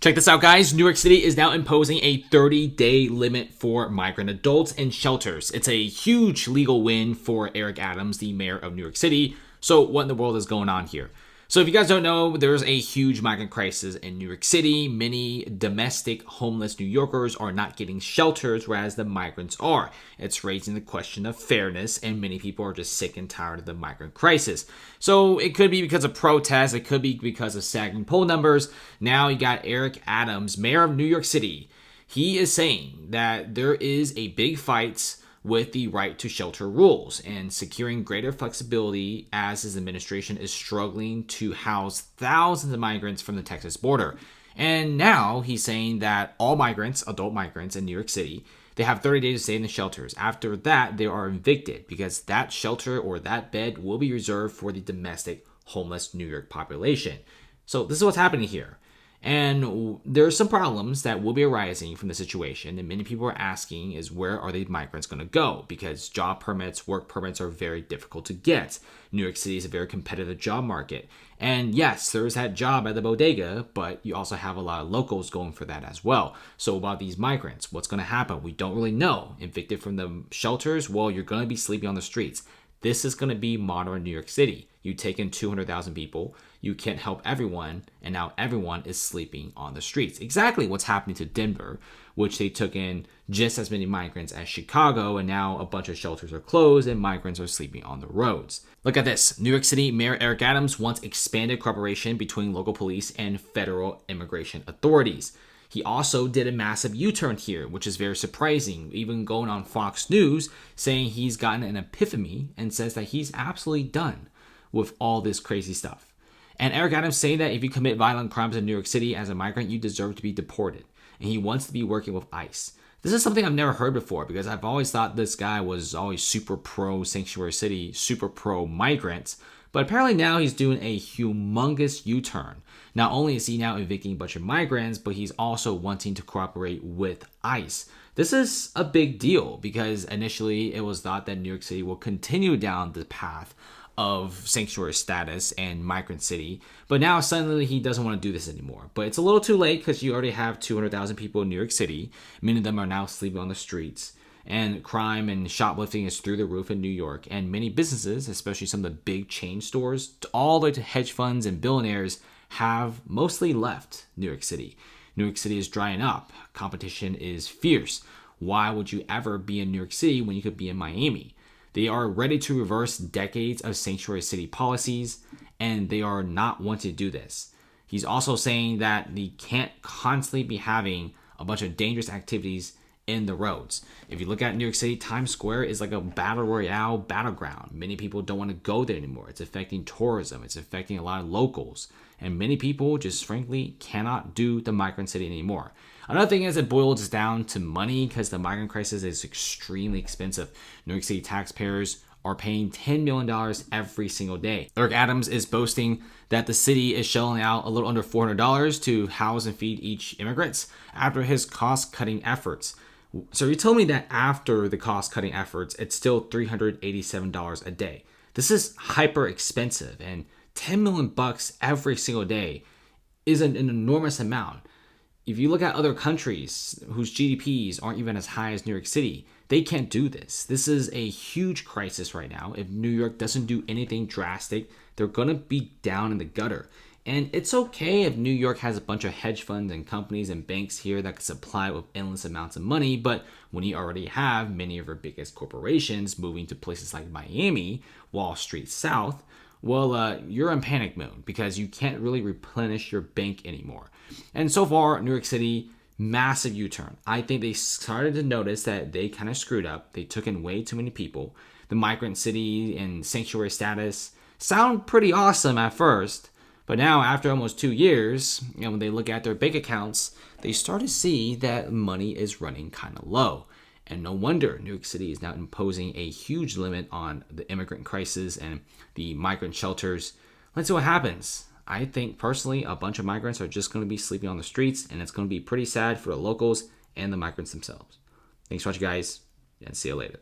Check this out, guys. New York City is now imposing a 30-day limit for migrant adults in shelters. It's a huge legal win for Eric Adams, the mayor of New York City. So what in the world is going on here? So if you guys don't know, there's a huge migrant crisis in New York City. Many domestic homeless New Yorkers are not getting shelters, whereas the migrants are. It's raising the question of fairness, and many people are just sick and tired of the migrant crisis. So it could be because of protests. It could be because of sagging poll numbers. Now you got Eric Adams, mayor of New York City. He is saying that there is a big fight with the right to shelter rules and securing greater flexibility as his administration is struggling to house thousands of migrants from the Texas border. And now he's saying that all migrants, adult migrants in New York City, they have 30 days to stay in the shelters. After that, they are evicted because that shelter or that bed will be reserved for the domestic homeless New York population. So this is what's happening here. And there are some problems that will be arising from the situation, and many people are asking is where are the migrants going to go? Because job permits, work permits are very difficult to get. New York City is a very competitive job market. And yes, there's that job at the bodega, but you also have a lot of locals going for that as well. So about these migrants, what's going to happen? We don't really know. Evicted from the shelters, well, you're going to be sleeping on the streets. This is going to be modern New York City. You take in 200,000 people, you can't help everyone, and now everyone is sleeping on the streets. Exactly what's happening to Denver, which they took in just as many migrants as Chicago, and now a bunch of shelters are closed and migrants are sleeping on the roads. Look at this. New York City Mayor Eric Adams wants expanded cooperation between local police and federal immigration authorities. He also did a massive U-turn here, which is very surprising, even going on Fox News saying he's gotten an epiphany and says that he's absolutely done with all this crazy stuff. And Eric Adams saying that if you commit violent crimes in New York City as a migrant, you deserve to be deported. And he wants to be working with ICE. This is something I've never heard before because I've always thought this guy was always super pro sanctuary city, super pro migrants. But apparently now he's doing a humongous U-turn. Not only is he now evicting a bunch of migrants, but he's also wanting to cooperate with ICE. This is a big deal because initially it was thought that New York City will continue down the path of sanctuary status and migrant city, but now suddenly he doesn't want to do this anymore. But it's a little too late because you already have 200,000 people in New York City. Many of them are now sleeping on the streets, and crime and shoplifting is through the roof in New York. And many businesses, especially some of the big chain stores, all the way to hedge funds and billionaires, have mostly left New York City. New York City is drying up. Competition is fierce. Why would you ever be in New York City when you could be in Miami? They are ready to reverse decades of sanctuary city policies, and they are not wanting to do this. He's also saying that they can't constantly be having a bunch of dangerous activities in the roads. If you look at New York City, Times Square is like a battle royale battleground. Many people don't want to go there anymore. It's affecting tourism. It's affecting a lot of locals. And many people just frankly cannot do the migrant city anymore. Another thing is it boils down to money because the migrant crisis is extremely expensive. New York City taxpayers are paying $10 million every single day. Eric Adams is boasting that the city is shelling out a little under $400 to house and feed each immigrant after his cost-cutting efforts. So you told me that after the cost-cutting efforts, it's still $387 a day. This is hyper expensive, and $10 million every single day is an enormous amount. If you look at other countries whose GDPs aren't even as high as New York City, they can't do this. This is a huge crisis right now. If New York doesn't do anything drastic, they're going to be down in the gutter. And it's okay if New York has a bunch of hedge funds and companies and banks here that can supply with endless amounts of money, but when you already have many of your biggest corporations moving to places like Miami, Wall Street South, well, you're in panic mode because you can't really replenish your bank anymore. And so far, New York City, massive U-turn. I think they started to notice that they kind of screwed up. They took in way too many people. The migrant city and sanctuary status sound pretty awesome at first, but now after almost 2 years, when they look at their bank accounts, they start to see that money is running kind of low. And no wonder New York City is now imposing a huge limit on the immigrant crisis and the migrant shelters. Let's see what happens. I think personally, a bunch of migrants are just going to be sleeping on the streets, and it's going to be pretty sad for the locals and the migrants themselves. Thanks for watching, guys, and see you later.